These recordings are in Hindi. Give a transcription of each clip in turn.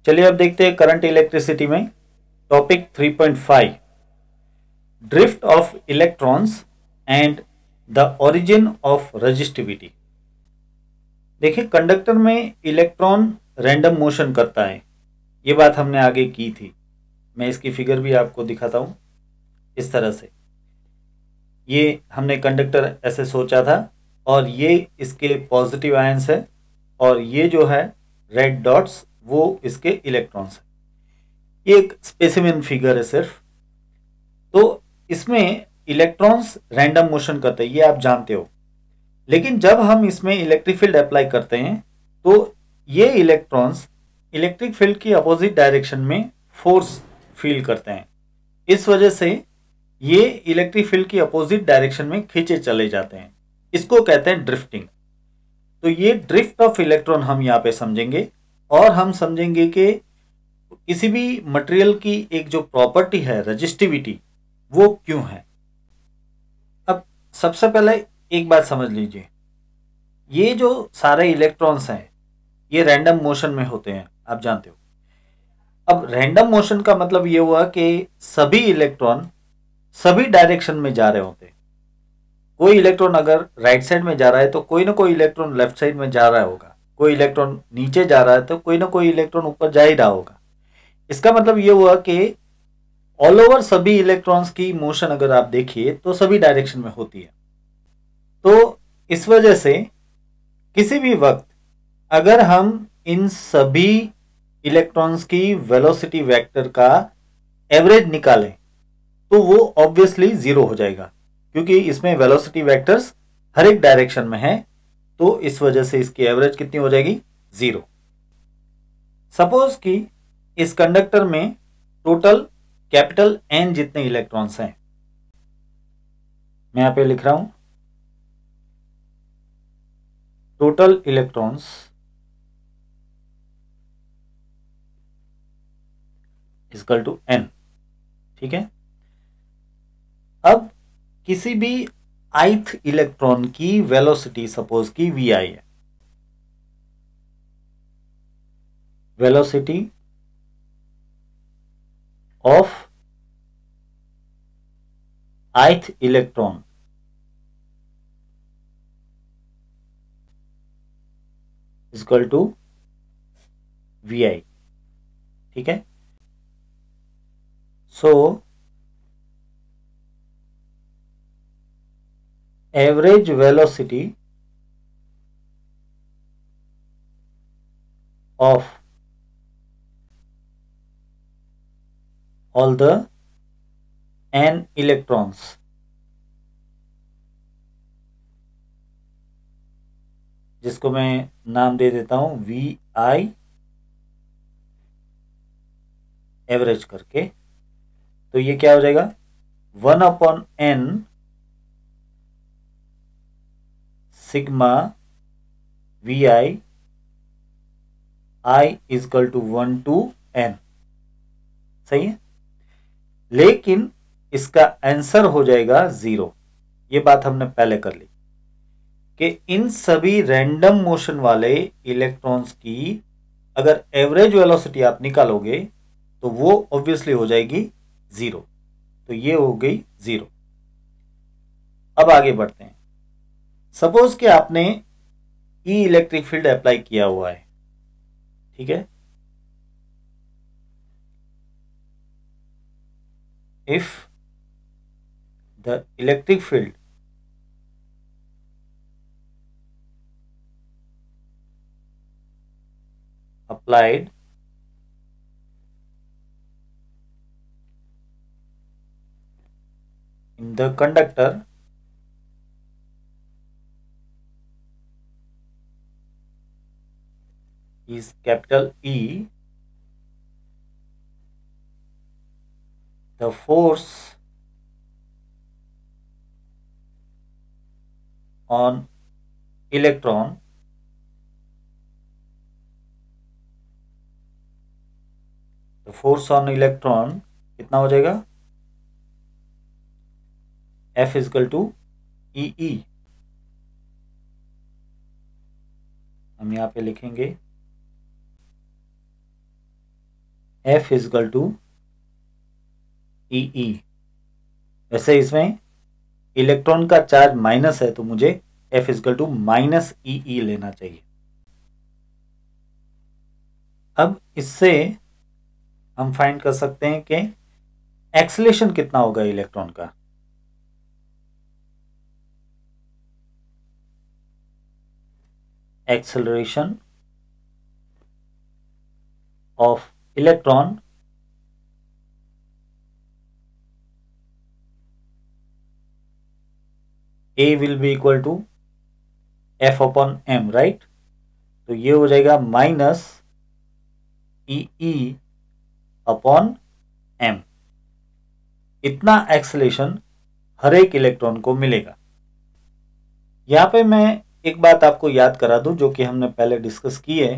चलिए अब देखते हैं करंट इलेक्ट्रिसिटी में topic 3.5 drift of electrons and the origin of resistivity. देखिए कंडक्टर में इलेक्ट्रॉन रैंडम मोशन करता है, ये बात हमने आगे की थी। मैं इसकी फिगर भी आपको दिखाता हूं। इस तरह से ये हमने कंडक्टर ऐसे सोचा था और ये इसके पॉजिटिव आयंस है और ये जो है रेड डॉट्स वो इसके इलेक्ट्रॉन्स है। ये एक स्पेसिमेन फिगर है सिर्फ। तो इसमें इलेक्ट्रॉन्स रैंडम मोशन करते हैं, ये आप जानते हो। लेकिन जब हम इसमें इलेक्ट्रिक फील्ड अप्लाई करते हैं तो ये इलेक्ट्रॉन्स इलेक्ट्रिक फील्ड की अपोजिट डायरेक्शन में फोर्स फील करते हैं। इस वजह से ये इलेक्ट्रिक फील्ड की अपोजिट डायरेक्शन में खींचे चले जाते हैं। इसको कहते हैं ड्रिफ्टिंग। तो ये ड्रिफ्ट ऑफ इलेक्ट्रॉन हम यहाँ पे समझेंगे और हम समझेंगे कि किसी भी मटेरियल की एक जो प्रॉपर्टी है रेजिस्टिविटी वो क्यों है। अब सबसे पहले एक बात समझ लीजिए, ये जो सारे इलेक्ट्रॉन्स हैं ये रैंडम मोशन में होते हैं, आप जानते हो। अब रैंडम मोशन का मतलब ये हुआ कि सभी इलेक्ट्रॉन सभी डायरेक्शन में जा रहे होते हैं। कोई इलेक्ट्रॉन अगर राइट साइड में जा रहा है तो कोई ना कोई इलेक्ट्रॉन लेफ्ट साइड में जा रहा होगा, कोई इलेक्ट्रॉन नीचे जा रहा है तो कोई ना कोई इलेक्ट्रॉन ऊपर जा ही रहा होगा। इसका मतलब ये हुआ कि ऑल ओवर सभी इलेक्ट्रॉन्स की मोशन अगर आप देखिए तो सभी डायरेक्शन में होती है। तो इस वजह से किसी भी वक्त अगर हम इन सभी इलेक्ट्रॉन्स की वेलोसिटी वेक्टर का एवरेज निकालें तो वो ऑब्वियसली जीरो हो जाएगा, क्योंकि इसमें वेलोसिटी वेक्टर्स हर एक डायरेक्शन में है। तो इस वजह से इसकी एवरेज कितनी हो जाएगी? जीरो। सपोज कि इस कंडक्टर में टोटल कैपिटल एन जितने इलेक्ट्रॉन्स हैं, मैं यहां पे लिख रहा हूं total electrons equal to N. ठीक है। अब किसी भी ith इलेक्ट्रॉन की वेलोसिटी सपोज की vi है। Velocity of ith electron equal to vi। ठीक है। So average velocity of all the n electrons जिसको मैं नाम दे देता हूं वी आई एवरेज करके, तो ये क्या हो जाएगा? 1/n sigma V I is equal to 1 to n। सही है। लेकिन इसका आंसर हो जाएगा जीरो। ये बात हमने पहले कर ली कि इन सभी रैंडम मोशन वाले इलेक्ट्रॉन्स की अगर एवरेज वेलोसिटी आप निकालोगे तो वो ऑब्वियसली हो जाएगी जीरो। तो ये हो गई जीरो। अब आगे बढ़ते हैं। सपोज कि आपने ई इलेक्ट्रिक फील्ड अप्लाई किया हुआ है। ठीक है। If the electric field applied in the conductor is capital E, the force on electron कितना हो जाएगा? F इजकल टू ई। हम यहां पे लिखेंगे F इजकल टू ई। वैसे इसमें इलेक्ट्रॉन का चार्ज माइनस है तो मुझे F इजकल टू माइनस ई लेना चाहिए। अब इससे हम फाइंड कर सकते हैं कि एक्सेलेरेशन कितना होगा इलेक्ट्रॉन का। Acceleration of electron A will be equal to F upon M, right. तो ये हो जाएगा माइनस ई अपॉन M। इतना एक्सेलेरेशन हर एक इलेक्ट्रॉन को मिलेगा। यहां पे मैं एक बात आपको याद करा दूं जो कि हमने पहले डिस्कस की है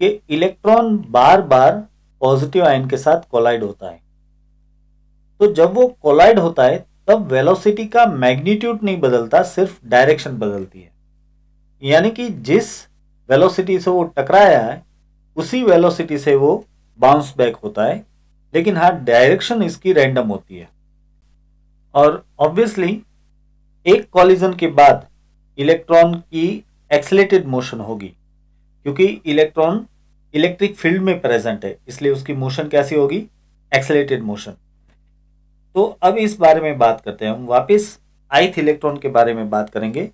कि इलेक्ट्रॉन बार बार पॉजिटिव आयन के साथ कोलाइड होता है। तो जब वो कोलाइड होता है तब वेलोसिटी का मैग्नीट्यूड नहीं बदलता, सिर्फ डायरेक्शन बदलती है। यानी कि जिस वेलोसिटी से वो टकराया है उसी वेलोसिटी से वो बाउंस बैक होता है, लेकिन हाँ डायरेक्शन इसकी रैंडम होती है। और ऑब्वियसली एक कॉलिजन के बाद इलेक्ट्रॉन की एक्सेलेरेटेड मोशन होगी, क्योंकि इलेक्ट्रॉन इलेक्ट्रिक फील्ड में प्रेजेंट है, इसलिए उसकी मोशन कैसी होगी, एक्सेलेरेटेड मोशन। तो अब इस बारे में बात करते हैं हम वापस ith इलेक्ट्रॉन के बारे में बात करेंगे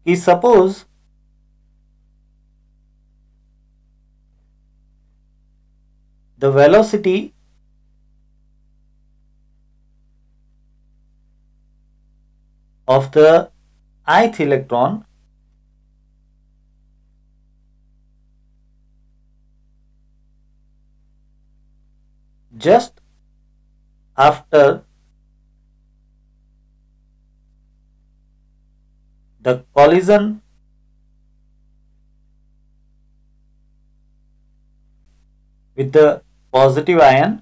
कि suppose the velocity of the ith electron just after the collision with the positive ion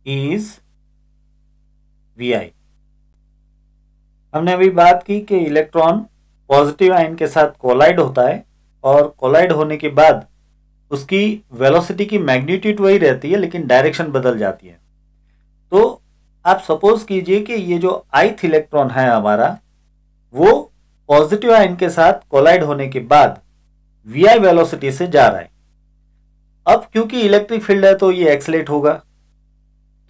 is Vi। हमने अभी बात की कि इलेक्ट्रॉन पॉजिटिव आयन के साथ कोलाइड होता है और कोलाइड होने के बाद उसकी वेलोसिटी की मैग्नीट्यूड वही रहती है लेकिन डायरेक्शन बदल जाती है। तो आप सपोज कीजिए कि ये जो ith इलेक्ट्रॉन है हमारा वो पॉजिटिव आयन के साथ कोलाइड होने के बाद Vi वेलोसिटी से जा रहा है। अब क्योंकि इलेक्ट्रिक फील्ड है तो ये एक्सलेट होगा।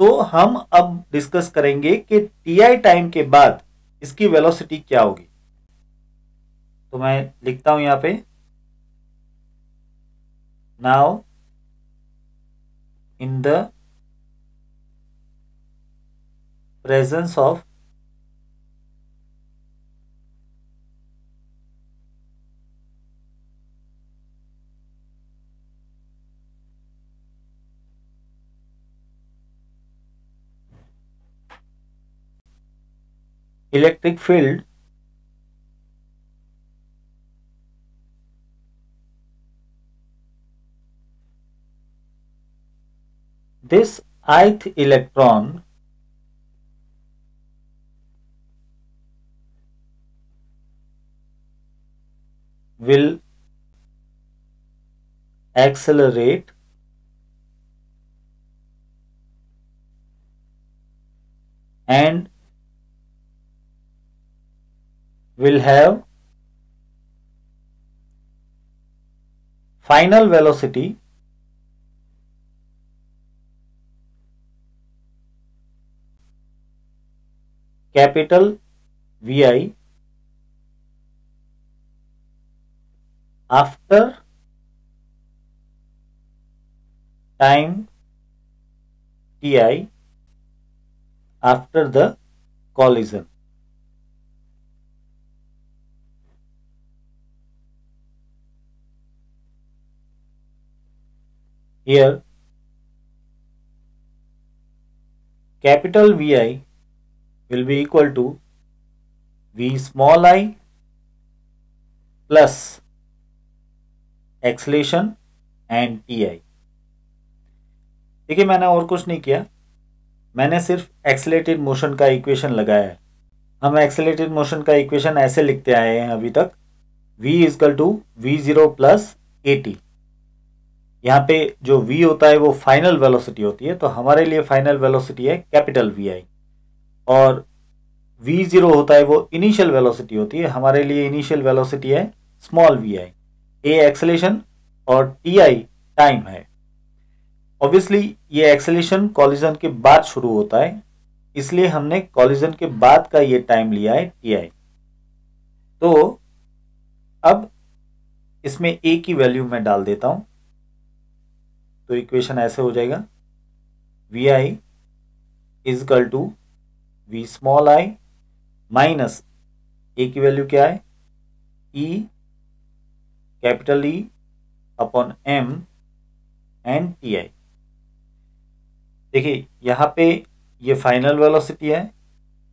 तो हम अब डिस्कस करेंगे कि Ti टाइम के बाद इसकी वेलोसिटी क्या होगी। तो मैं लिखता हूं यहां पे, now in the presence of electric field this ith electron will accelerate and will have final velocity capital Vi after time Ti after the collision। Here capital Vi will be equal to V small I plus acceleration and Ti। देखिए मैंने और कुछ नहीं किया, मैंने सिर्फ एक्सेलरेटेड मोशन का इक्वेशन लगाया है। हम एक्सेलरेटेड मोशन का इक्वेशन ऐसे लिखते आए हैं अभी तक, v is equal to v0 plus A T. यहाँ पे जो v होता है वो फाइनल वेलोसिटी होती है, तो हमारे लिए फाइनल वेलोसिटी है कैपिटल वी आई, और v0 होता है वो इनिशियल वेलोसिटी होती है, हमारे लिए इनिशियल वेलोसिटी है small V I. A acceleration और टी आई टाइम है। ऑब्वियसली ये एक्सेलेरेशन कॉलिजन के बाद शुरू होता है, इसलिए हमने कॉलिजन के बाद का ये टाइम लिया है टी आई। तो अब इसमें ए की वैल्यू मैं डाल देता हूं, तो इक्वेशन ऐसे हो जाएगा, V I is equal to V small I minus A की वैल्यू क्या है, E capital E upon M and T I. देखिए यहां पे ये फाइनल वेलोसिटी है,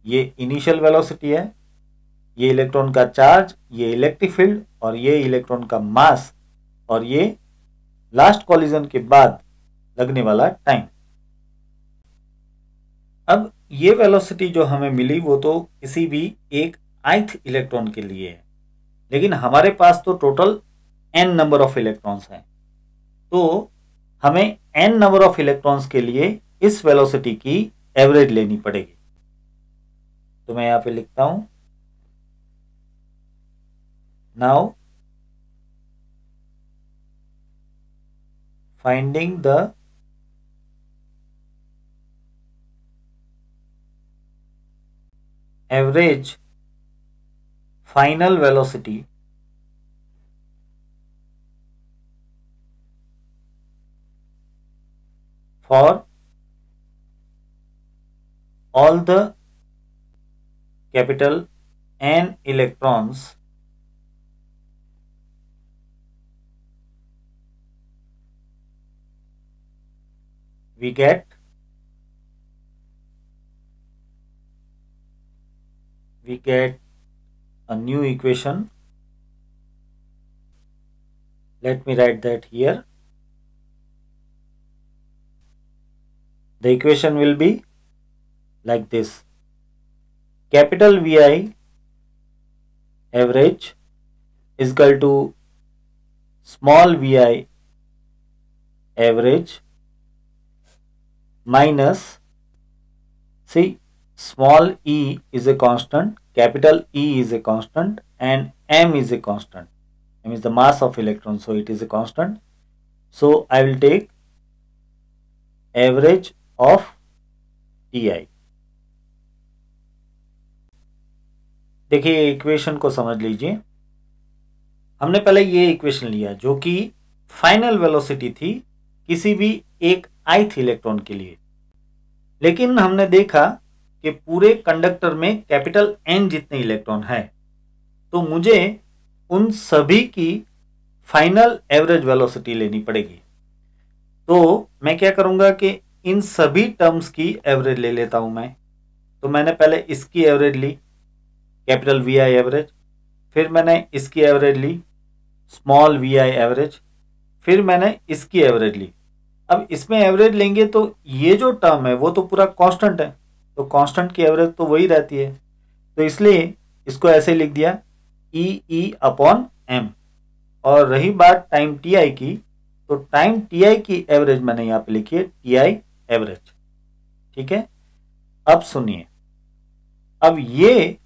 ये इनिशियल वेलोसिटी है, ये इलेक्ट्रॉन का चार्ज, ये इलेक्ट्रिक फील्ड, और ये इलेक्ट्रॉन का मास, और ये लास्ट कॉलिजन के बाद लगने वाला टाइम। अब ये वेलोसिटी जो हमें मिली वो तो किसी भी एक ith इलेक्ट्रॉन के लिए है, लेकिन हमारे पास तो total n number of electrons हैं, तो हमें n नंबर ऑफ इलेक्ट्रॉन्स के लिए इस वेलोसिटी की एवरेज लेनी पड़ेगी। तो मैं यहां पे लिखता हूं, now finding the average final velocity for all the capital N electrons we get a new equation. Let me write that here. The equation will be like this. Capital VI average is equal to small vi average minus, see, small e is a constant, capital E is a constant, and m is a constant. M is the mass of electron, so it is a constant. So I will take average of Ti. देखिए इक्वेशन को समझ लीजिए, हमने पहले ये इक्वेशन लिया जो कि फाइनल वेलोसिटी थी किसी भी एक ith इलेक्ट्रॉन के लिए, लेकिन हमने देखा कि पूरे कंडक्टर में कैपिटल N जितने इलेक्ट्रॉन हैं, तो मुझे उन सभी की फाइनल एवरेज वेलोसिटी लेनी पड़ेगी। तो मैं क्या करूंगा कि इन सभी टर्म्स की एवरेज ले लेता हूं मैं। तो मैंने पहले इसकी एवरेज ली, कैपिटल वी आई एवरेज, फिर मैंने इसकी एवरेज ली, स्मॉल वी आई एवरेज, फिर मैंने इसकी एवरेज ली। अब इसमें एवरेज लेंगे तो ये जो टर्म है वो तो पूरा कांस्टेंट है, तो कांस्टेंट की एवरेज तो वही रहती है, तो इसलिए इसको ऐसे लिख दिया ई अपॉन एम। और रही बात टाइम टी आई की, तो टाइम टी आई की एवरेज मैंने यहाँ पे लिखी है टी आई एवरेज। ठीक है, अब सुनिए, अब ये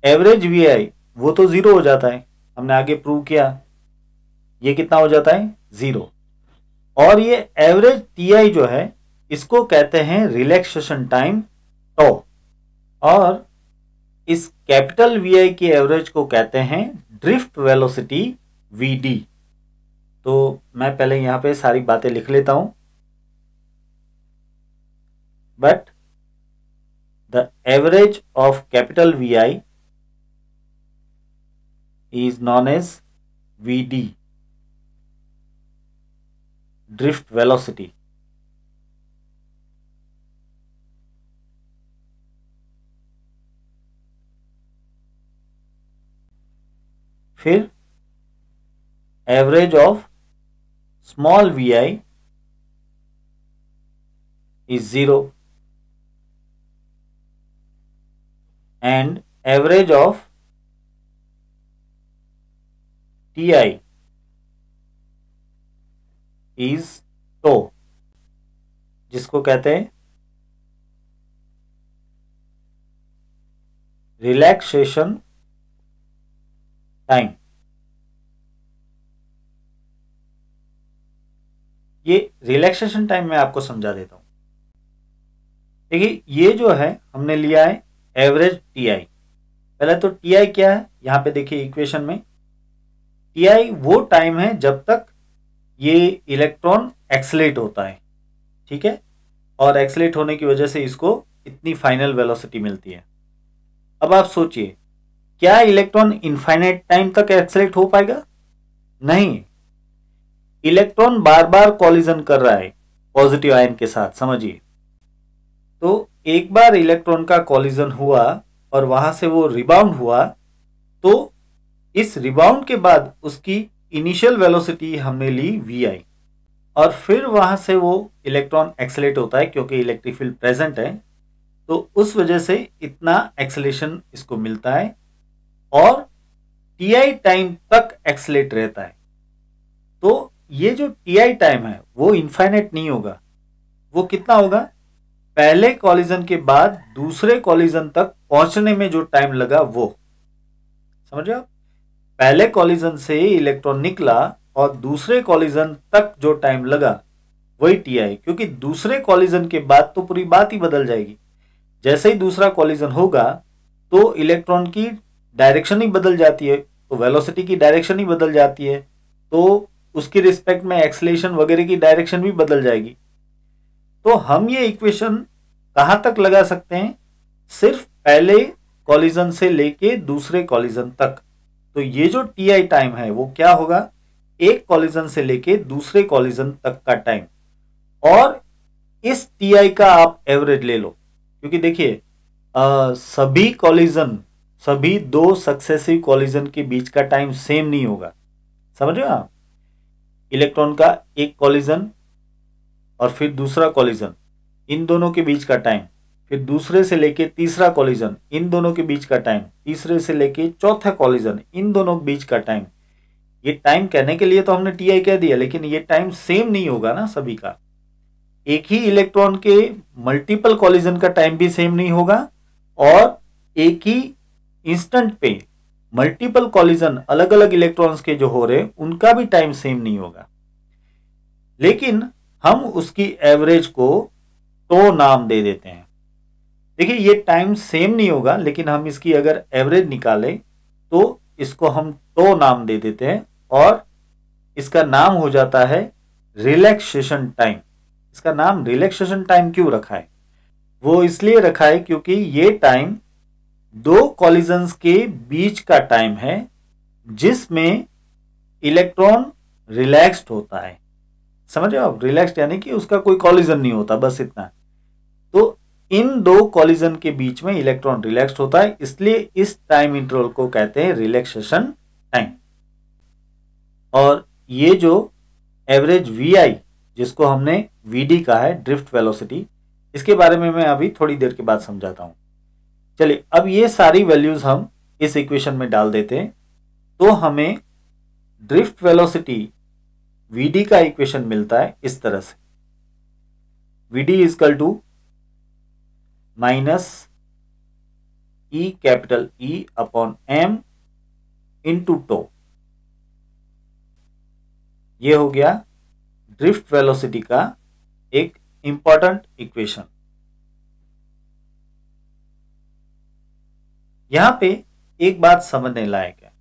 एवरेज वी आई वो तो जीरो हो जाता है, हमने आगे प्रूव किया, ये कितना हो जाता है, जीरो। और ये एवरेज टी आई जो है इसको कहते हैं रिलैक्सेशन टाइम टो, और इस कैपिटल वी आई की एवरेज को कहते हैं ड्रिफ्ट वेलोसिटी वी डी। तो मैं पहले यहां पे सारी बातें लिख लेता हूं, but the average of capital V I is known as Vd, drift velocity. फिर average of small vi is 0, and average of Ti is tau, जिसको कहते हैं रिलैक्सेशन टाइम। ये रिलैक्सेशन टाइम मैं आपको समझा देता हूं। देखिए, ये जो है हमने लिया है एवरेज टीआई। पहले तो टीआई क्या है, यहां पे देखिए इक्वेशन में, टीआई वो टाइम है जब तक ये इलेक्ट्रॉन एक्सलेट होता है, ठीक है, और एक्सलेट होने की वजह से इसको इतनी फाइनल वेलोसिटी मिलती है। अब आप सोचिए, क्या इलेक्ट्रॉन इनफाइनाइट टाइम तक एक्सलेट हो पाएगा? नहीं, इलेक्ट्रॉन बार बार कॉलिजन कर रहा है पॉजिटिव आयन के साथ, समझिए। तो एक बार इलेक्ट्रॉन का कॉलिजन हुआ और वहां से वो रिबाउंड हुआ, तो इस रिबाउंड के बाद उसकी इनिशियल वेलोसिटी हमने ली vi, और फिर वहां से वो इलेक्ट्रॉन एक्सेलेट होता है क्योंकि इलेक्ट्रिक फील्ड प्रेजेंट है, तो उस वजह से इतना एक्सेलेशन इसको मिलता है और टीआई टाइम तक एक्सेलेट रहता है। तो ये जो टीआई टाइम है वो इनफाइनाइट नहीं होगा। वो कितना होगा? पहले कॉलिजन के बाद दूसरे कॉलिजन तक पहुंचने में जो टाइम लगा वो, समझे आप? पहले कॉलिजन से इलेक्ट्रॉन निकला और दूसरे कॉलिजन तक जो टाइम लगा वही टीआई, क्योंकि दूसरे कॉलिजन के बाद तो पूरी बात ही बदल जाएगी। जैसे ही दूसरा कॉलिजन होगा तो इलेक्ट्रॉन की डायरेक्शन ही बदल जाती है, तो वेलोसिटी की डायरेक्शन ही बदल जाती है, तो उसकी रिस्पेक्ट में एक्सेलेरेशन वगैरह की डायरेक्शन भी बदल जाएगी। तो हम ये इक्वेशन कहां तक लगा सकते हैं? सिर्फ पहले कॉलिजन से लेके दूसरे कॉलिजन तक। तो ये जो टीआई टाइम है वो क्या होगा? एक कॉलिजन से लेके दूसरे कॉलिजन तक का टाइम, और इस टीआई का आप एवरेज ले लो, क्योंकि देखिए सभी कॉलिजन, सभी दो सक्सेसिव कॉलिजन के बीच का टाइम सेम नहीं होगा, समझ रहे हो आप? इलेक्ट्रॉन का एक कॉलिजन और फिर दूसरा कॉलिजन, इन दोनों के बीच का टाइम, फिर दूसरे से लेके तीसरा कॉलिजन, इन दोनों के बीच का टाइम, तीसरे से लेके चौथा कॉलिजन, इन दोनों के बीच का टाइम। ये टाइम कहने के लिए तो हमने टीआई कह दिया, लेकिन ये टाइम सेम नहीं होगा ना सभी का। एक ही इलेक्ट्रॉन के मल्टीपल कॉलिजन का टाइम भी सेम नहीं होगा, और एक ही इंस्टेंट पे मल्टीपल कॉलिजन अलग अलग इलेक्ट्रॉन्स के जो हो रहे हैं उनका भी टाइम सेम नहीं होगा। लेकिन हम उसकी एवरेज को तो नाम दे देते हैं। देखिए, ये टाइम सेम नहीं होगा, लेकिन हम इसकी अगर एवरेज निकालें तो इसको हम तो नाम दे देते हैं, और इसका नाम हो जाता है रिलैक्सेशन टाइम। इसका नाम रिलैक्सेशन टाइम क्यों रखा है? वो इसलिए रखा है क्योंकि ये टाइम दो कॉलिजन्स के बीच का टाइम है जिसमें इलेक्ट्रॉन रिलैक्स्ड होता है। समझ रहे हो आप? रिलैक्स्ड यानी कि उसका कोई कॉलिजन नहीं होता, बस इतना। तो इन दो कॉलिजन के बीच में इलेक्ट्रॉन रिलैक्स्ड होता है, इसलिए इस टाइम इंटरवल को कहते हैं रिलैक्सेशन टाइम। और ये जो एवरेज वी जिसको हमने वीडी कहा है, ड्रिफ्ट वेलोसिटी, इसके बारे में मैं अभी थोड़ी देर के बाद समझाता हूं। चलिए, अब ये सारी वैल्यूज हम इस इक्वेशन में डाल देते हैं, तो हमें ड्रिफ्ट वेलोसिटी वीडी का इक्वेशन मिलता है इस तरह से, VD is equal to minus E capital E upon M into tau. ये हो गया ड्रिफ्ट वेलोसिटी का एक इंपॉर्टेंट इक्वेशन। यहां पे एक बात समझने लायक है।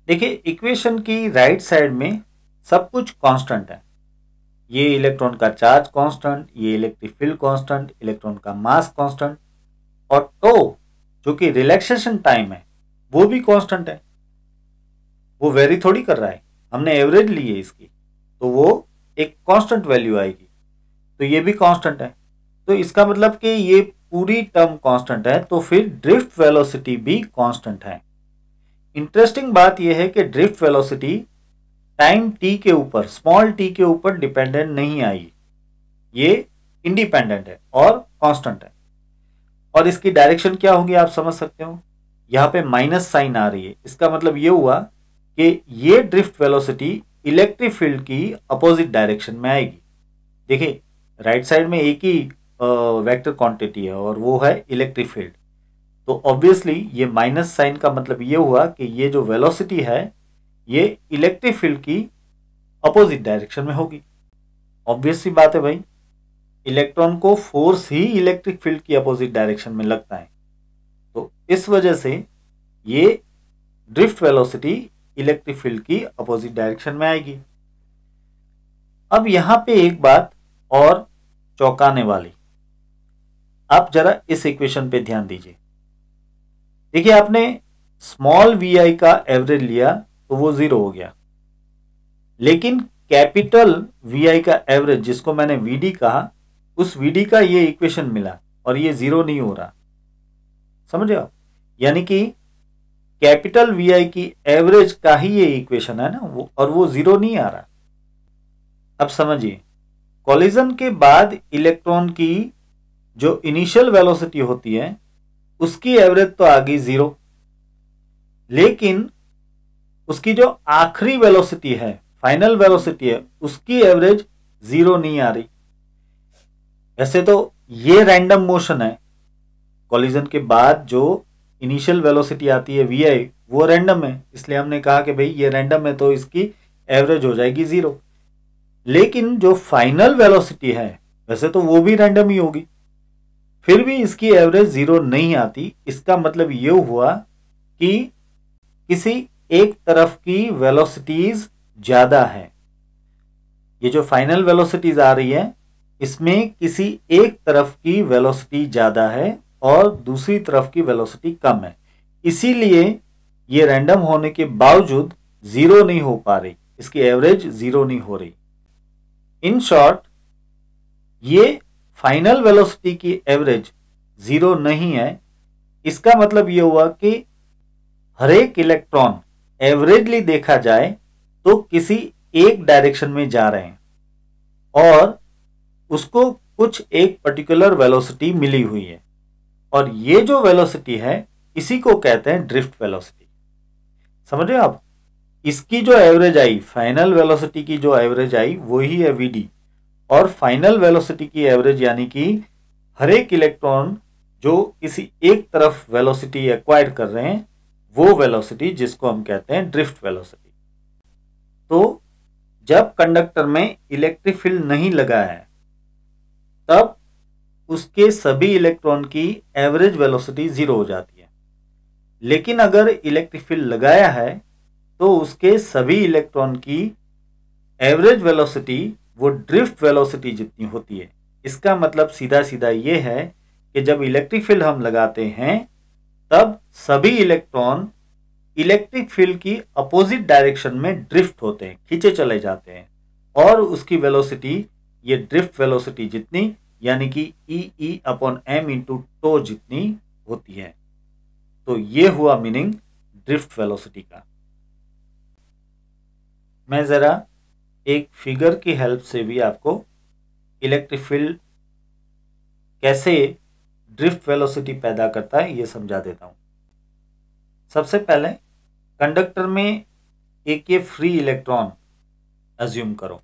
देखिए, इक्वेशन की राइट साइड में सब कुछ कांस्टेंट है। ये इलेक्ट्रॉन का चार्ज कांस्टेंट, ये इलेक्ट्रिक फील्ड कांस्टेंट, इलेक्ट्रॉन का मास कांस्टेंट, और टो जो कि रिलैक्सेशन टाइम है वो भी कांस्टेंट है। वो वेरी थोड़ी कर रहा है, हमने एवरेज ली है इसकी, तो वो एक कांस्टेंट वैल्यू आएगी। तो ये भी कांस्टेंट है, तो इसका मतलब कि ये पूरी टर्म कांस्टेंट है, तो फिर ड्रिफ्ट वेलोसिटी भी कांस्टेंट है। इंटरेस्टिंग बात यह है कि ड्रिफ्ट वेलोसिटी टाइम टी के ऊपर, स्मॉल टी के ऊपर डिपेंडेंट नहीं आई, ये इंडिपेंडेंट है और कांस्टेंट है। और इसकी डायरेक्शन क्या होगी आप समझ सकते हो, यहाँ पे माइनस साइन आ रही है। इसका मतलब ये हुआ कि ये ड्रिफ्ट वेलोसिटी इलेक्ट्रिक फील्ड की अपोजिट डायरेक्शन में आएगी। देखिए राइट साइड में एक ही वेक्टर क्वांटिटी है और वो है इलेक्ट्रिक फील्ड, तो ऑब्वियसली ये माइनस साइन का मतलब ये हुआ कि ये जो वेलोसिटी है ये इलेक्ट्रिक फील्ड की अपोजिट डायरेक्शन में होगी। ऑब्वियस सी बात है भाई, इलेक्ट्रॉन को फोर्स ही इलेक्ट्रिक फील्ड की अपोजिट डायरेक्शन में लगता है, तो इस वजह से ये ड्रिफ्ट वेलोसिटी इलेक्ट्रिक फील्ड की अपोजिट डायरेक्शन में आएगी। अब यहां पे एक बात और चौंकाने वाली, आप जरा इस इक्वेशन पे ध्यान दीजिए। देखिए आपने स्मॉल वी आई का एवरेज लिया तो वो 0 हो गया, लेकिन कैपिटल वी आई का एवरेज जिसको मैंने वी डी कहा, उस वी डी का ये इक्वेशन मिला और ये 0 नहीं हो रहा। समझे आप, यानी कि कैपिटल वी आई की एवरेज का ही ये इक्वेशन है ना वो, और वो 0 नहीं आ रहा। अब समझिए, कॉलिजन के बाद इलेक्ट्रॉन की जो इनिशियल वेलोसिटी होती है उसकी एवरेज तो आ गई 0, लेकिन उसकी जो आखिरी वेलोसिटी है, फाइनल वेलोसिटी है, उसकी एवरेज 0 नहीं आ रही। वैसे तो ये रैंडम मोशन है, कॉलिजन के बाद जो इनिशियल वेलोसिटी आती है वी आई वो रैंडम है, इसलिए हमने कहा कि भाई ये रैंडम है तो इसकी एवरेज हो जाएगी 0। लेकिन जो फाइनल वेलोसिटी है वैसे तो वो भी रैंडम ही होगी, फिर भी इसकी एवरेज 0 नहीं आती। इसका मतलब ये हुआ कि किसी एक तरफ की वेलोसिटीज ज्यादा है। ये जो फाइनल वेलोसिटीज आ रही है इसमें किसी एक तरफ की वेलोसिटी ज्यादा है और दूसरी तरफ की वेलोसिटी कम है, इसीलिए ये रैंडम होने के बावजूद 0 नहीं हो पा रही, इसकी एवरेज 0 नहीं हो रही। इन शॉर्ट, ये फाइनल वेलोसिटी की एवरेज 0 नहीं है। इसका मतलब ये हुआ कि हर एक इलेक्ट्रॉन एवरेजली देखा जाए तो किसी एक डायरेक्शन में जा रहे हैं और उसको कुछ एक पर्टिकुलर वेलोसिटी मिली हुई है, और ये जो वेलोसिटी है इसी को कहते हैं ड्रिफ्ट वेलोसिटी। समझ रहे हो आप, इसकी जो एवरेज आई, फाइनल वेलोसिटी की जो एवरेज आई वही है वीडी, और फाइनल वेलोसिटी की एवरेज यानी कि हर एक इलेक्ट्रॉन जो किसी एक तरफ वेलोसिटी एक्वायर कर रहे हैं वो वेलोसिटी जिसको हम कहते हैं ड्रिफ्ट वेलोसिटी। तो जब कंडक्टर में इलेक्ट्रिक फील्ड नहीं लगा है तब उसके सभी इलेक्ट्रॉन की एवरेज वेलोसिटी 0 हो जाती है, लेकिन अगर इलेक्ट्रिक फील्ड लगाया है तो उसके सभी इलेक्ट्रॉन की एवरेज वेलोसिटी वो ड्रिफ्ट वेलोसिटी जितनी होती है। इसका मतलब सीधा सीधा ये है कि जब इलेक्ट्रिक फील्ड हम लगाते हैं तब सभी इलेक्ट्रॉन इलेक्ट्रिक फील्ड की अपोजिट डायरेक्शन में ड्रिफ्ट होते हैं, खींचे चले जाते हैं, और उसकी वेलोसिटी ये ड्रिफ्ट वेलोसिटी जितनी यानी कि E upon M into tau जितनी होती है। तो ये हुआ मीनिंग ड्रिफ्ट वेलोसिटी का। मैं जरा एक फिगर की हेल्प से भी आपको इलेक्ट्रिक फील्ड कैसे ड्रिफ्ट वेलोसिटी पैदा करता है ये समझा देता हूं। सबसे पहले कंडक्टर में एक ये फ्री इलेक्ट्रॉन अज्यूम करो,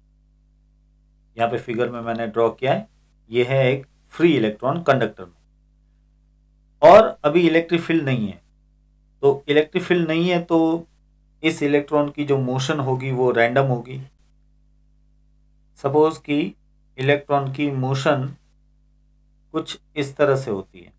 यहां पे फिगर में मैंने ड्रॉ किया है, ये है एक फ्री इलेक्ट्रॉन कंडक्टर में, और अभी इलेक्ट्रिक फील्ड नहीं है। तो इलेक्ट्रिक फील्ड नहीं है तो इस इलेक्ट्रॉन की जो मोशन होगी वो रैंडम होगी। सपोज कि इलेक्ट्रॉन की मोशन कुछ इस तरह से होती है,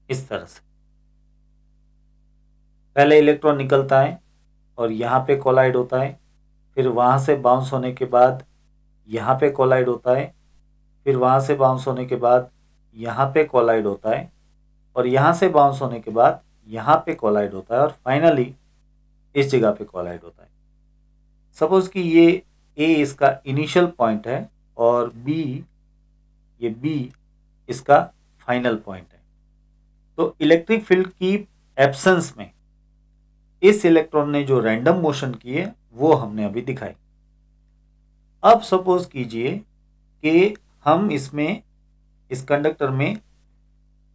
इस तरह से। पहले इलेक्ट्रॉन निकलता है और यहाँ पे कोलाइड होता है, फिर वहाँ से बाउंस होने के बाद यहाँ पे कोलाइड होता है, फिर वहाँ से बाउंस होने के बाद यहाँ पे कोलाइड होता है, और यहाँ से बाउंस होने के बाद यहाँ पे कोलाइड होता है, और फाइनली इस जगह पे कोलाइड होता है। सपोज कि ये ए इसका इनिशियल पॉइंट है और बी इसका फाइनल पॉइंट है। तो इलेक्ट्रिक फील्ड की एब्सेंस में इस इलेक्ट्रॉन ने जो रैंडम मोशन किए वो हमने अभी दिखाई। अब सपोज कीजिए कि हम इसमें इस कंडक्टर में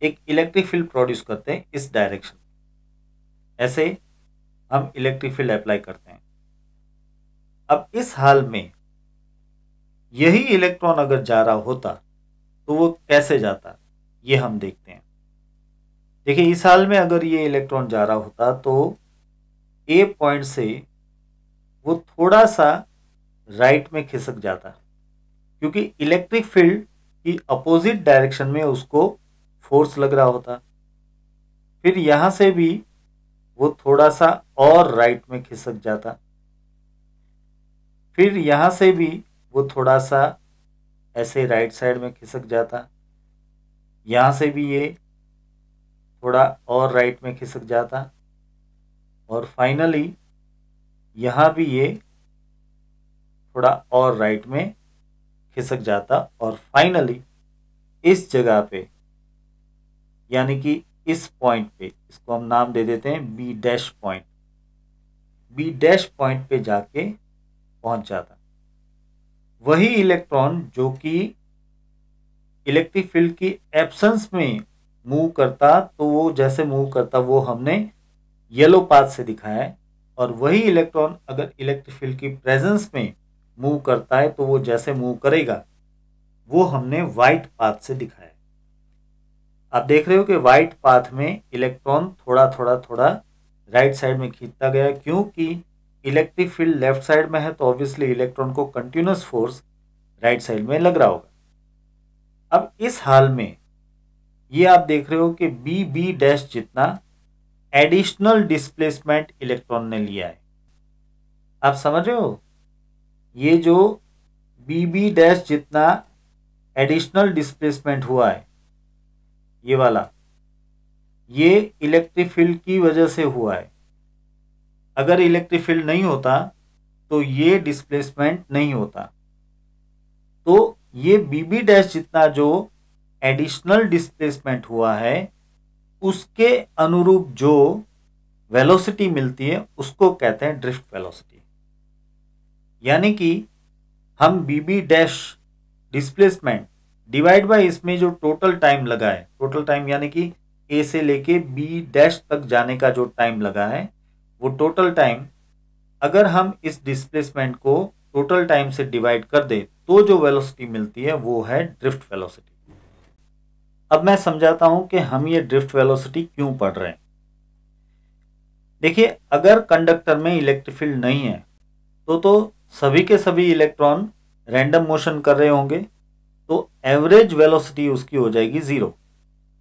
एक इलेक्ट्रिक फील्ड प्रोड्यूस करते हैं इस डायरेक्शन, ऐसे हम इलेक्ट्रिक फील्ड अप्लाई करते हैं। अब इस हाल में यही इलेक्ट्रॉन अगर जा रहा होता तो वो कैसे जाता, ये हम देखते हैं। देखिए, इस हाल में अगर ये इलेक्ट्रॉन जा रहा होता तो ए पॉइंट से वो थोड़ा सा राइट में खिसक जाता, क्योंकि इलेक्ट्रिक फील्ड की अपोजिट डायरेक्शन में उसको फोर्स लग रहा होता। फिर यहां से भी वो थोड़ा सा और राइट में खिसक जाता, फिर यहां से भी वो थोड़ा सा ऐसे राइट साइड में खिसक जाता, यहां से भी ये थोड़ा और राइट में खिसक जाता, और फाइनली यहां भी ये थोड़ा और राइट में खिसक जाता, और फाइनली इस जगह पे यानी कि इस पॉइंट पे, इसको हम नाम दे देते हैं B dash point, B dash point पे जाके पहुंच जाता। वही इलेक्ट्रॉन जो कि इलेक्ट्रिक फील्ड की एब्सेंस में मूव करता, तो वो जैसे मूव करता वो हमने येलो पाथ से दिखाया है, और वही इलेक्ट्रॉन अगर इलेक्ट्रिक फील्ड की प्रेजेंस में मूव करता है तो वो जैसे मूव करेगा वो हमने व्हाइट पाथ से दिखाया है। आप देख रहे हो कि व्हाइट पाथ में इलेक्ट्रॉन थोड़ा थोड़ा थोड़ा राइट साइड में खींचता गया, क्योंकि इलेक्ट्रिक फील्ड लेफ्ट साइड में है तो ऑब्वियसली इलेक्ट्रॉन को कंटिन्यूस फोर्स राइट साइड में लग रहा होगा। अब इस हाल में ये आप देख रहे हो कि बी बी डैश जितना एडिशनल डिस्प्लेसमेंट इलेक्ट्रॉन ने लिया है। आप समझ रहे हो, ये जो बी बी डैश जितना एडिशनल डिस्प्लेसमेंट हुआ है, ये वाला, ये इलेक्ट्रिक फील्ड की वजह से हुआ है। अगर इलेक्ट्रिक फील्ड नहीं होता तो ये डिस्प्लेसमेंट नहीं होता। तो ये बीबी डैश जितना जो एडिशनल डिस्प्लेसमेंट हुआ है उसके अनुरूप जो वेलोसिटी मिलती है उसको कहते हैं ड्रिफ्ट वेलोसिटी। यानी कि हम बीबी डैश डिस्प्लेसमेंट डिवाइड बाय इसमें जो टोटल टाइम लगा है, टोटल टाइम यानी कि ए से लेके बी डैश तक जाने का जो टाइम लगा है, वो टोटल टाइम अगर हम इस डिस्प्लेसमेंट को टोटल टाइम से डिवाइड कर दे तो जो वेलोसिटी मिलती है वो है ड्रिफ्ट वेलोसिटी। अब मैं समझाता हूं कि हम ये ड्रिफ्ट वेलोसिटी क्यों पढ़ रहे हैं। देखिए, अगर कंडक्टर में इलेक्ट्रिक फील्ड नहीं है तो सभी के सभी इलेक्ट्रॉन रैंडम मोशन कर रहे होंगे, तो एवरेज वेलोसिटी उसकी हो जाएगी 0,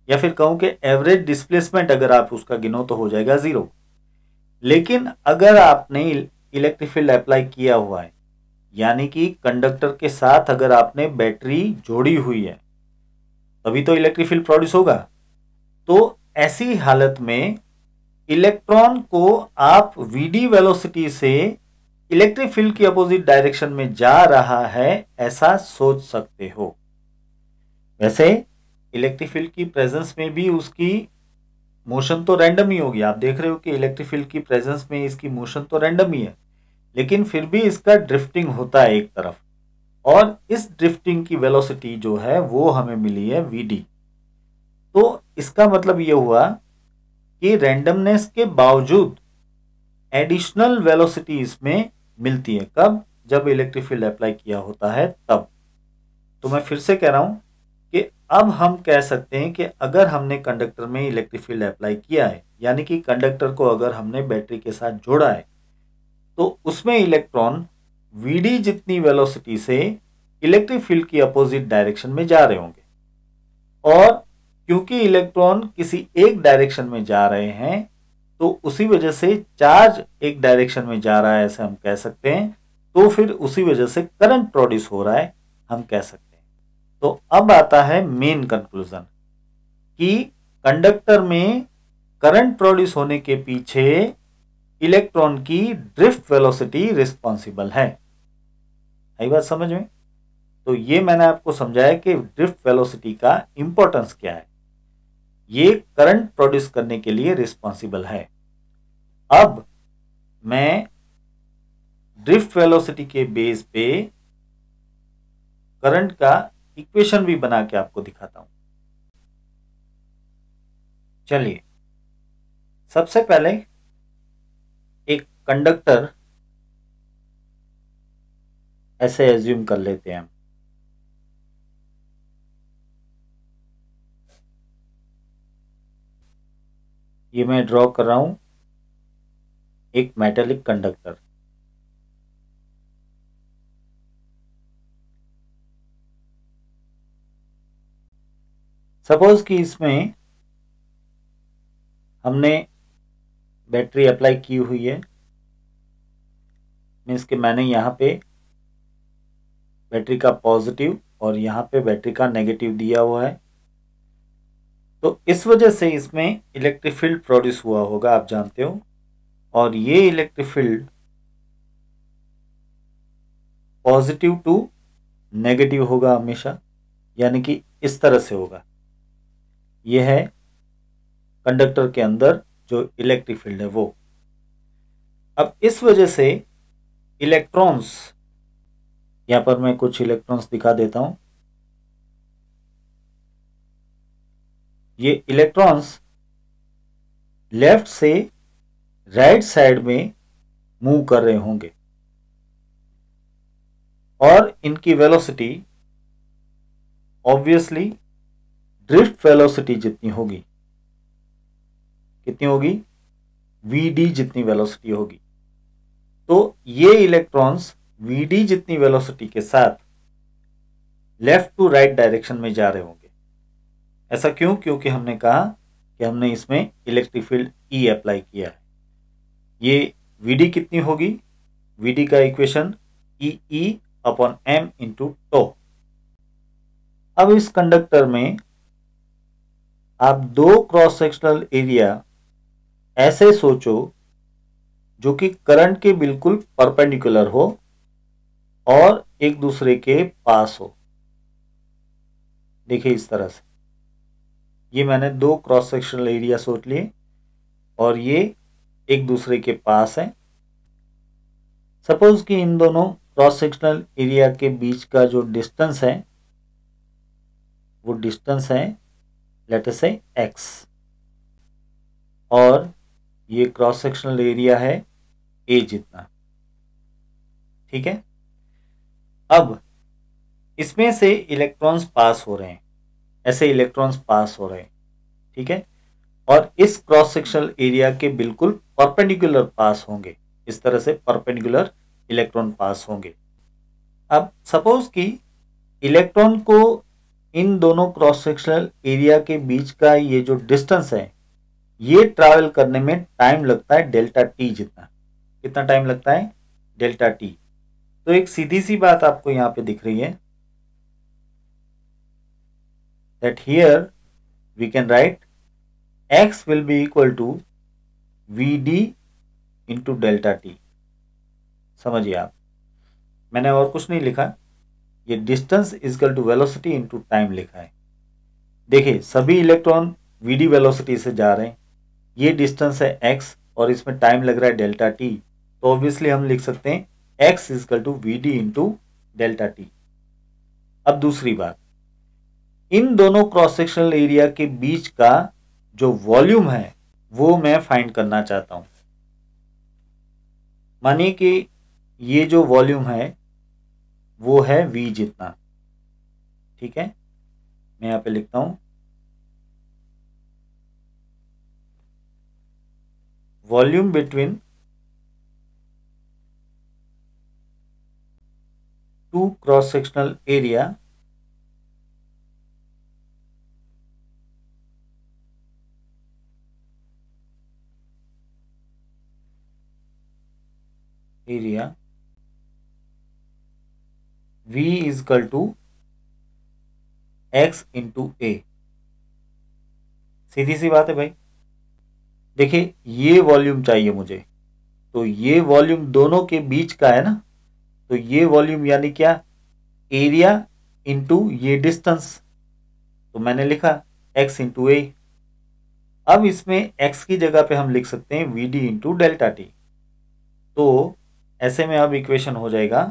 या फिर कहूं कि एवरेज डिस्प्लेसमेंट अगर आप उसका गिनो तो हो जाएगा 0। लेकिन अगर आपने इलेक्ट्रिक फील्ड अप्लाई किया हुआ है, यानी कि कंडक्टर के साथ अगर आपने बैटरी जोड़ी हुई है, तभी तो इलेक्ट्रिक फील्ड प्रोड्यूस होगा। तो ऐसी हालत में इलेक्ट्रॉन को आप वीडी वेलोसिटी से इलेक्ट्रिक फील्ड की अपोजिट डायरेक्शन में जा रहा है ऐसा सोच सकते हो। वैसे इलेक्ट्रिक फील्ड की प्रेजेंस में भी उसकी मोशन तो रैंडम ही होगी। आप देख रहे हो कि इलेक्ट्रिक फील्ड की प्रेजेंस में इसकी मोशन तो रैंडम ही है, लेकिन फिर भी इसका ड्रिफ्टिंग होता है एक तरफ, और इस ड्रिफ्टिंग की वेलोसिटी जो है वो हमें मिली है वीडी। तो इसका मतलब ये हुआ कि रैंडमनेस के बावजूद एडिशनल वेलोसिटी इसमें मिलती है। कब? जब इलेक्ट्रिक फील्ड अप्लाई किया होता है तब। तो मैं फिर से कह रहा हूं कि अब हम कह सकते हैं कि अगर हमने कंडक्टर में इलेक्ट्रिक फील्ड अप्लाई किया है, यानी कि कंडक्टर को अगर हमने बैटरी के साथ जोड़ा है, तो उसमें इलेक्ट्रॉन वीडी जितनी वेलोसिटी से इलेक्ट्रिक फील्ड की अपोजिट डायरेक्शन में जा रहे होंगे, और क्योंकि इलेक्ट्रॉन किसी एक डायरेक्शन में जा रहे हैं तो उसी वजह से चार्ज एक डायरेक्शन में जा रहा है ऐसे हम कह सकते हैं, तो फिर उसी वजह से करंट प्रोड्यूस हो रहा है हम कह सकते हैं। तो अब आता है मेन कंक्लूजन कि कंडक्टर में करंट प्रोड्यूस होने के पीछे इलेक्ट्रॉन की ड्रिफ्ट वेलोसिटी रिस्पॉन्सिबल है। आई बात समझ में? तो ये मैंने आपको समझाया कि ड्रिफ्ट वेलोसिटी का इंपॉर्टेंस क्या है। ये करंट प्रोड्यूस करने के लिए रिस्पॉन्सिबल है। अब मैं ड्रिफ्ट वेलोसिटी के बेस पे करंट का इक्वेशन भी बना के आपको दिखाता हूं। चलिए, सबसे पहले एक कंडक्टर ऐसे एज्यूम कर लेते हैं हम। ये मैं ड्रॉ कर रहा हूं एक मेटेलिक कंडक्टर। सपोज कि इसमें हमने बैटरी अप्लाई की हुई है, मीन्स कि मैंने यहाँ पे बैटरी का पॉजिटिव और यहाँ पे बैटरी का नेगेटिव दिया हुआ है। तो इस वजह से इसमें इलेक्ट्रिक फील्ड प्रोड्यूस हुआ होगा, आप जानते हो। और ये electric field positive to negative होगा हमेशा, यानी कि इस तरह से होगा। ये है कंडक्टर के अंदर जो इलेक्ट्रिक फील्ड है वो। अब इस वजह से इलेक्ट्रॉन्स, यहां पर मैं कुछ इलेक्ट्रॉन्स दिखा देता हूं। ये इलेक्ट्रॉन्स लेफ्ट से राइट साइड में मूव कर रहे होंगे और इनकी वेलोसिटी ऑब्वियसली ड्रिफ्ट वेलोसिटी जितनी होगी। कितनी होगी? वीडी जितनी वेलोसिटी होगी। तो ये इलेक्ट्रॉन्स वीडी जितनी वेलोसिटी के साथ लेफ्ट टू राइट डायरेक्शन में जा रहे होंगे। ऐसा क्यों? क्योंकि हमने कहा कि हमने इसमें इलेक्ट्रिक फील्ड ई अप्लाई किया है। ये वीडी कितनी होगी? वीडी का equation E upon M into tau. अब इस कंडक्टर में आप दो क्रॉस सेक्शनल एरिया ऐसे सोचो जो कि करंट के बिल्कुल परपेंडिकुलर हो और एक दूसरे के पास हो। देखिए इस तरह से, ये मैंने दो क्रॉस सेक्शनल एरिया सोच लिए और ये एक दूसरे के पास है। सपोज कि इन दोनों क्रॉस सेक्शनल एरिया के बीच का जो डिस्टेंस है वो डिस्टेंस है लेट अस से x, और ये क्रॉस सेक्शनल एरिया है a जितना। ठीक है। अब इसमें से इलेक्ट्रॉन्स पास हो रहे हैं, ऐसे इलेक्ट्रॉन्स पास हो रहे हैं। ठीक है। और इस क्रॉस सेक्शनल एरिया के बिल्कुल परपेंडिकुलर पास होंगे, इस तरह से परपेंडिकुलर इलेक्ट्रॉन पास होंगे। अब सपोज कि इलेक्ट्रॉन को इन दोनों क्रॉस सेक्शनल एरिया के बीच का ये जो डिस्टेंस है ये ट्रैवल करने में टाइम लगता है डेल्टा टी जितना। कितना टाइम लगता है? Delta T. तो एक सीधी सी बात आपको यहां पे दिख रही है that here we can write x will be equal to vd into delta T. समझिए आप, मैंने और कुछ नहीं लिखा, ये distance is equal to velocity into time लिखा है। देखिए सभी इलेक्ट्रॉन vd वेलोसिटी से जा रहे हैं, ये डिस्टेंस है x और इसमें टाइम लग रहा है डेल्टा टी। तो ऑब्वियसली हम लिख सकते हैं x is equal to vd into delta T. अब दूसरी बात, इन दोनों क्रॉस सेक्शनल एरिया के बीच का जो वॉल्यूम है वो मैं फाइंड करना चाहता हूं। मानिए कि ये जो वॉल्यूम है वो है v जितना। ठीक है, मैं यहां पे लिखता हूं volume between two cross sectional area v is equal to x into A. सीधी सी बात है भाई। देखिए ये वॉल्यूम चाहिए मुझे, तो ये वॉल्यूम दोनों के बीच का है ना, तो ये वॉल्यूम यानी क्या? एरिया इंटू ये डिस्टेंस, तो मैंने लिखा x इंटू ए। अब इसमें x की जगह पे हम लिख सकते हैं V D into delta T. तो ऐसे में अब इक्वेशन हो जाएगा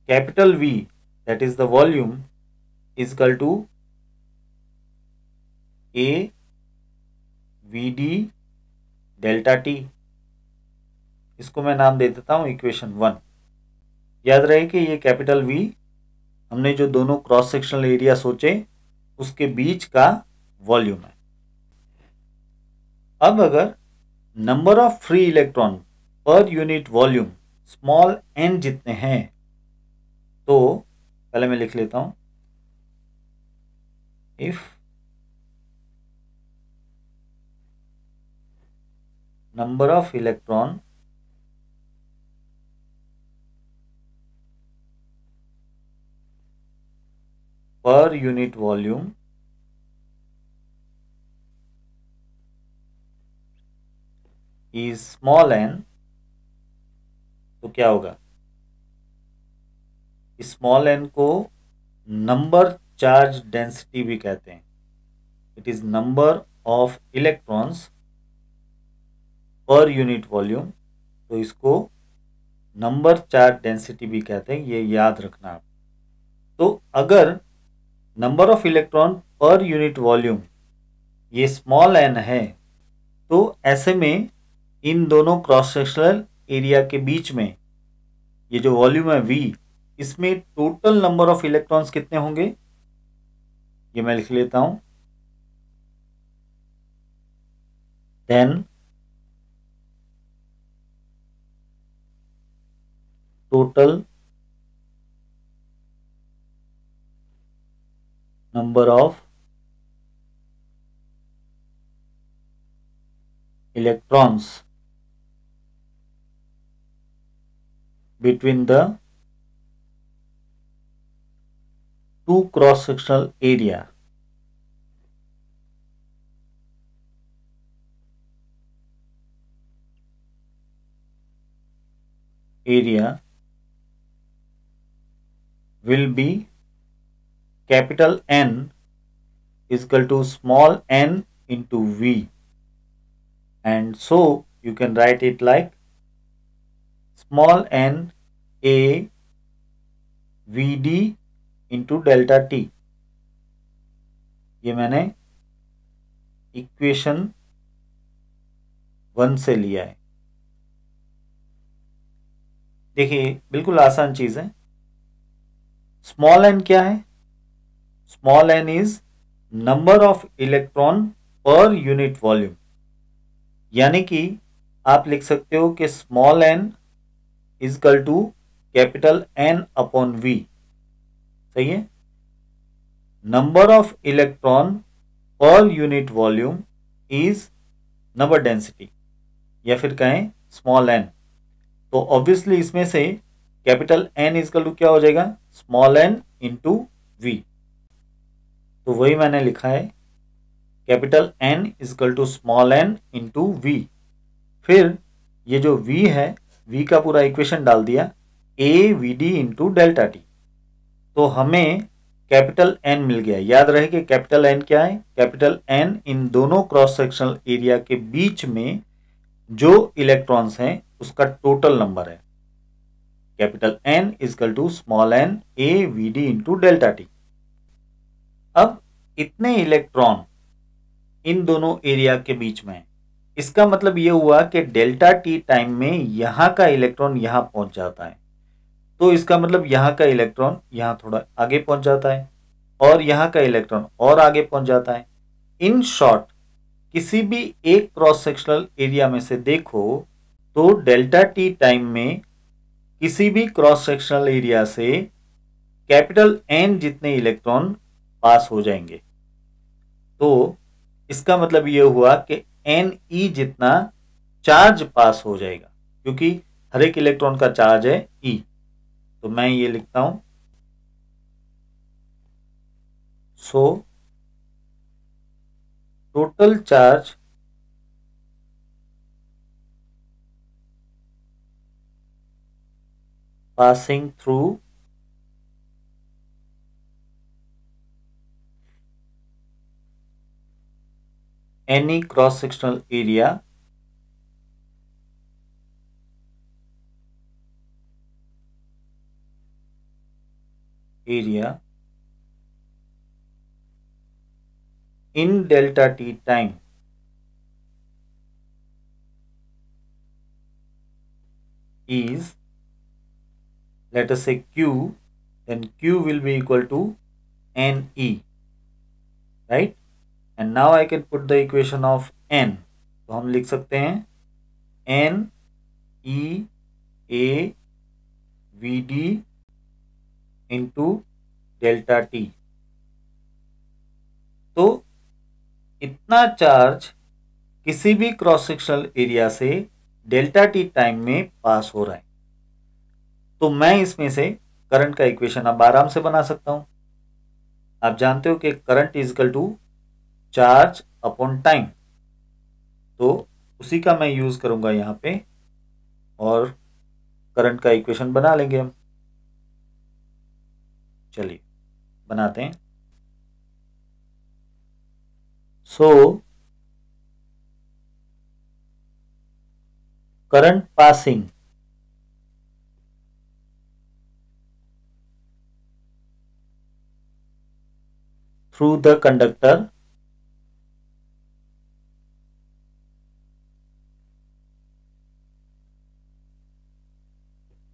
capital V that is the volume is equal to A V D delta T. इसको मैं नाम दे देता हूं इक्वेशन 1। याद रहे कि ये कैपिटल V हमने जो दोनों क्रॉस सेक्शनल एरिया सोचे उसके बीच का वॉल्यूम है। अब अगर number of free electron per unit volume small n जितने हैं, तो पहले मैं लिख लेता हूं if number of electron per unit volume is small n, तो क्या होगा? स्मॉल n को नंबर चार्ज डेंसिटी भी कहते हैं। It is number of electrons पर यूनिट वॉल्यूम, तो इसको नंबर चार्ज डेंसिटी भी कहते हैं, ये याद रखना आप। तो अगर number of electron per unit volume ये स्मॉल n है, तो ऐसे में इन दोनों क्रॉस सेक्शनल एरिया के बीच में ये जो वॉल्यूम है V, इसमें टोटल नंबर ऑफ इलेक्ट्रॉन्स कितने होंगे, ये मैं लिख लेता हूं। Then total number of electrons between the two cross sectional area will be capital N is equal to small n into V, and so you can write it like small n A V D into delta T। ये मैंने इक्वेशन 1 से लिया है। देखिए बिल्कुल आसान चीज है। स्मॉल n क्या है? Small n is number of electron per unit volume, यानी कि आप लिख सकते हो कि small n is equal to capital N upon V। सही है। Number of electron per unit volume is number density, या फिर कहें स्मॉल n। तो ऑब्वियसली इसमें से capital N is equal to क्या हो जाएगा? Small n into V। तो वही मैंने लिखा है capital N is equal to small n into V। फिर ये जो V है, V का पूरा इक्वेशन डाल दिया ए V D into delta T. तो हमें कैपिटल N मिल गया। याद रहे कि कैपिटल N क्या है? कैपिटल N इन दोनों क्रॉस सेक्शनल एरिया के बीच में जो इलेक्ट्रॉन्स हैं उसका टोटल नंबर है। Capital N is equal to small n A V D into delta T. अब इतने इलेक्ट्रॉन इन दोनों एरिया के बीच में है, इसका मतलब यह हुआ कि डेल्टा टी टाइम में यहां का इलेक्ट्रॉन यहां पहुंच जाता है, तो इसका मतलब यहां का इलेक्ट्रॉन यहां थोड़ा आगे पहुंच जाता है और यहां का इलेक्ट्रॉन और आगे पहुंच जाता है। इन शॉर्ट किसी भी एक क्रॉस सेक्शनल एरिया में से देखो तो डेल्टा टी टाइम में किसी भी क्रॉस सेक्शनल एरिया से कैपिटल N जितने इलेक्ट्रॉन पास हो जाएंगे। तो इसका मतलब यह हुआ कि Ne जितना चार्ज पास हो जाएगा, क्योंकि हर एक इलेक्ट्रॉन का चार्ज है E। तो मैं ये लिखता हूं so total charge passing through any cross-sectional area in delta t time is, let us say q, then q will be equal to ne, right? And now I can put the equation of n. तो हम लिख सकते हैं n e a v d into delta T. तो इतना चार्ज किसी भी क्रॉस सेक्शनल एरिया से डेल्टा टी टाइम में पास हो रहा है। तो मैं इसमें से करंट का इक्वेशन अब आराम से बना सकता हूं। आप जानते हो कि current is equal to charge upon time, तो उसी का मैं यूज करूंगा यहां पे और करंट का इक्वेशन बना लेंगे हम। चलिए बनाते हैं। So current passing through the conductor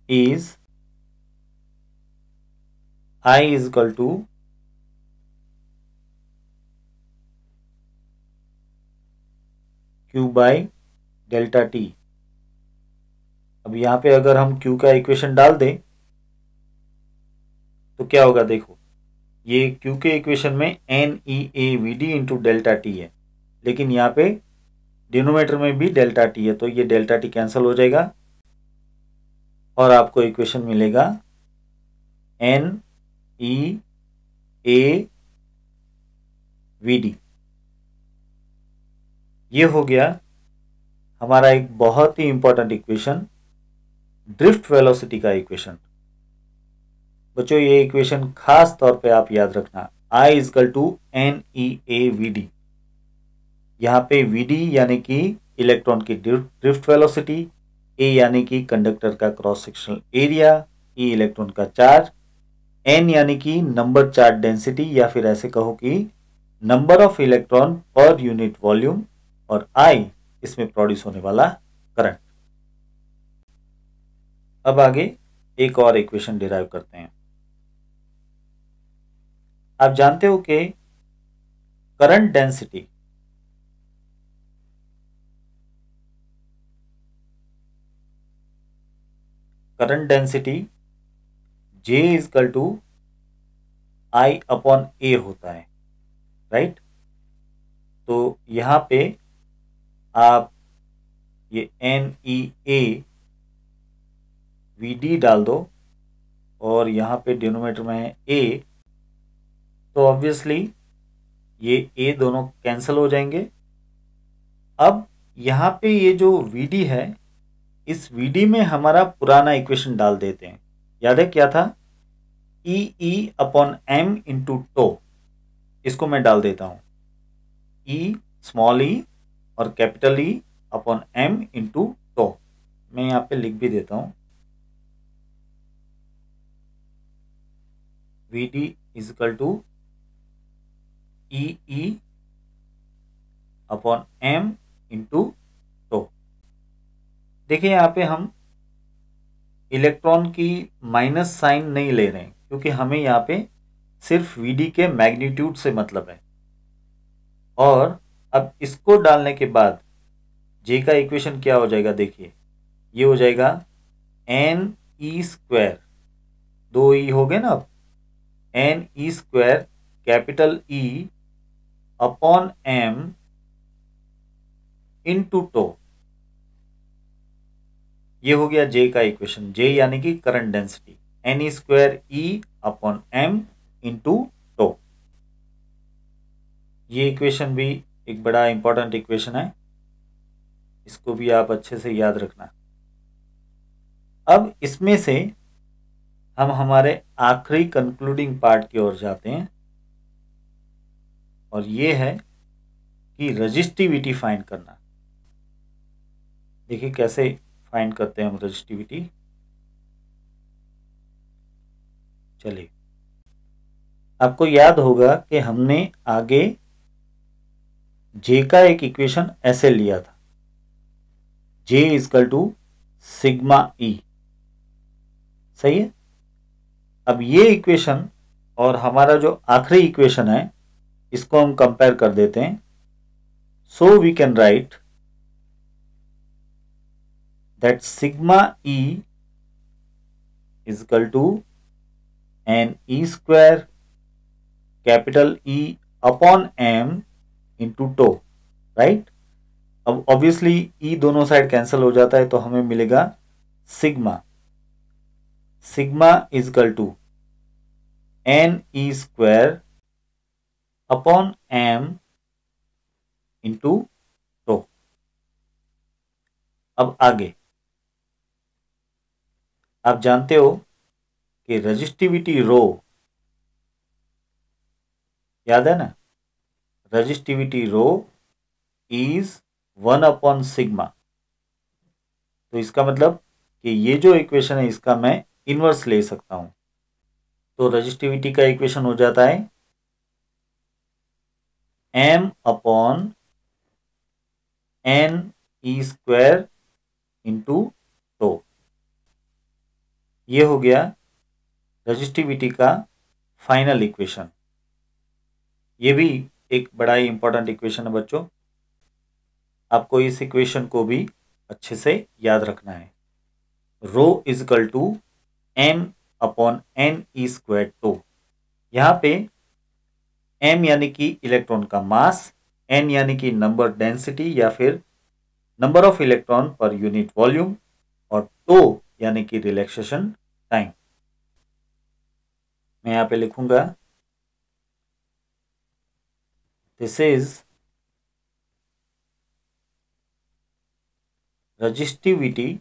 is I is equal to Q by delta T. अब यहाँ पे अगर हम Q का इक्वेशन डाल दें तो क्या होगा, देखो ये Q के इक्वेशन में N E A V D into delta T है, लेकिन यहाँ पे डिनोमिनेटर में भी डेल्टा टी है, तो ये डेल्टा टी कैंसिल हो जाएगा और आपको इक्वेशन मिलेगा N E A V D. ये हो गया हमारा एक बहुत ही इंपॉर्टेंट इक्वेशन, ड्रिफ्ट वेलोसिटी का इक्वेशन। बच्चों ये इक्वेशन खास तौर पे आप याद रखना, I is equal to N E A V D. यहाँ पे वी डी यानी कि इलेक्ट्रॉन की ड्रिफ्ट वेलोसिटी, ए यानी कि कंडक्टर का क्रॉस सेक्शनल एरिया, ई इलेक्ट्रॉन का चार्ज, एन यानी कि नंबर चार्ज डेंसिटी या फिर ऐसे कहो कि number of electron per unit volume, और आई इसमें प्रोड्यूस होने वाला करंट। अब आगे एक और इक्वेशन डिराइव करते हैं। आप जानते हो कि current density J is equal to I upon A होता है, राइट? तो यहां पे आप ये N E A V D डाल दो और यहाँ पे डिनोमिनेटर में है ए, तो ऑब्वियसली ये ए दोनों कैंसिल हो जाएंगे। अब यहाँ पे ये जो वी डी है, इस वी डी में हमारा पुराना इक्वेशन डाल देते हैं। याद है क्या था? E upon M into tau, इसको मैं डाल देता हूं, ई स्मॉल ई और capital E upon M into tau. मैं यहां पे लिख भी देता हूं, v d is equal to e upon M into tau. देखिए यहां पे हम इलेक्ट्रॉन की माइनस साइन नहीं ले रहे हैं, क्योंकि हमें यहाँ पे सिर्फ वीडी के मैग्नीट्यूड से मतलब है। और अब इसको डालने के बाद जे का इक्वेशन क्या हो जाएगा, देखिए ये हो जाएगा एन ई स्क्वायर, दो ई हो गए ना, अब एन ई square capital E upon M into tau. ये हो गया जे का इक्वेशन, जे यानी कि करंट डेंसिटी, एन ई square e upon M into tau. ये इक्वेशन भी एक बड़ा इंपॉर्टेंट इक्वेशन है, इसको भी आप अच्छे से याद रखना। अब इसमें से हम हमारे आखिरी कंक्लूडिंग पार्ट की ओर जाते हैं और ये है कि रजिस्टिविटी फाइंड करना। देखिए कैसे फाइंड करते हैं हम रजिस्टिविटी। चलिए, आपको याद होगा कि हमने आगे जे का एक इक्वेशन ऐसे लिया था, जे इजकल टू सिग्मा ई। सही है। अब ये इक्वेशन और हमारा जो आखिरी इक्वेशन है इसको हम कंपेयर कर देते हैं। So we can write that sigma E is equal to an e square capital E upon m into tau, right. अब ऑब्वियसली E दोनों साइड कैंसिल हो जाता है तो हमें मिलेगा sigma is equal to N E square upon m into tau. अब आगे आप जानते हो कि रजिस्टिविटी रो, याद है ना, resistivity rho is 1 upon sigma. तो इसका मतलब कि ये जो इक्वेशन है इसका मैं इनवर्स ले सकता हूं। तो रजिस्टिविटी का इक्वेशन हो जाता है m upon N E square into tau. ये हो गया रजिस्टिविटी का फाइनल इक्वेशन। ये भी एक बड़ा ही इंपॉर्टेंट इक्वेशन है बच्चों, आपको इस इक्वेशन को भी अच्छे से याद रखना है। Rho is equal to m upon N E square tau. यहाँ पे m यानी कि इलेक्ट्रॉन का मास, n यानी कि नंबर डेंसिटी या फिर number of electron per unit volume, और टो यानी कि रिलैक्सेशन टाइम। मैं यहाँ पे लिखूंगा this is resistivity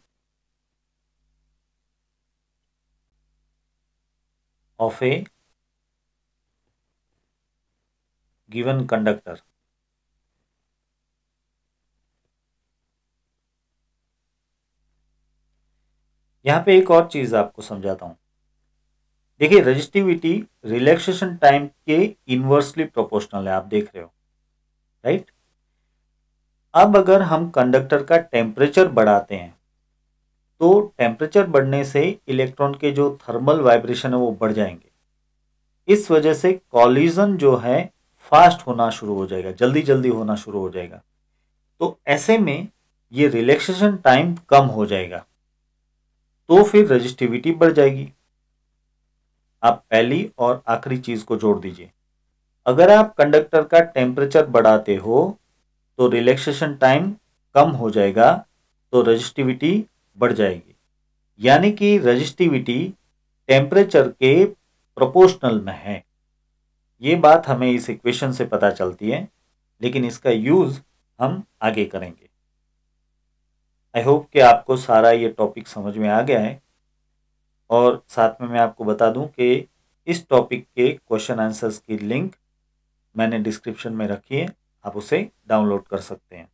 of a given conductor। यहां पे एक और चीज आपको समझाता हूं। देखिए रजिस्टिविटी रिलैक्सेशन टाइम के इनवर्सली प्रोपोर्शनल है, आप देख रहे हो, राइट। अब अगर हम कंडक्टर का टेम्परेचर बढ़ाते हैं तो टेम्परेचर बढ़ने से इलेक्ट्रॉन के जो थर्मल वाइब्रेशन है वो बढ़ जाएंगे। इस वजह से कॉलिजन जो है फास्ट होना शुरू हो जाएगा, जल्दी जल्दी होना शुरू हो जाएगा। तो ऐसे में ये रिलैक्सेशन टाइम कम हो जाएगा, तो फिर रजिस्टिविटी बढ़ जाएगी। आप पहली और आखिरी चीज को जोड़ दीजिए। अगर आप कंडक्टर का टेम्परेचर बढ़ाते हो तो रिलैक्सेशन टाइम कम हो जाएगा, तो रजिस्टिविटी बढ़ जाएगी। यानी कि रजिस्टिविटी टेम्परेचर के प्रोपोर्शनल में है। ये बात हमें इस इक्वेशन से पता चलती है, लेकिन इसका यूज हम आगे करेंगे। आई होप कि आपको सारा ये टॉपिक समझ में आ गया है, और साथ में मैं आपको बता दूं कि इस टॉपिक के क्वेश्चन आंसर्स की लिंक मैंने डिस्क्रिप्शन में रखी है, आप उसे डाउनलोड कर सकते हैं।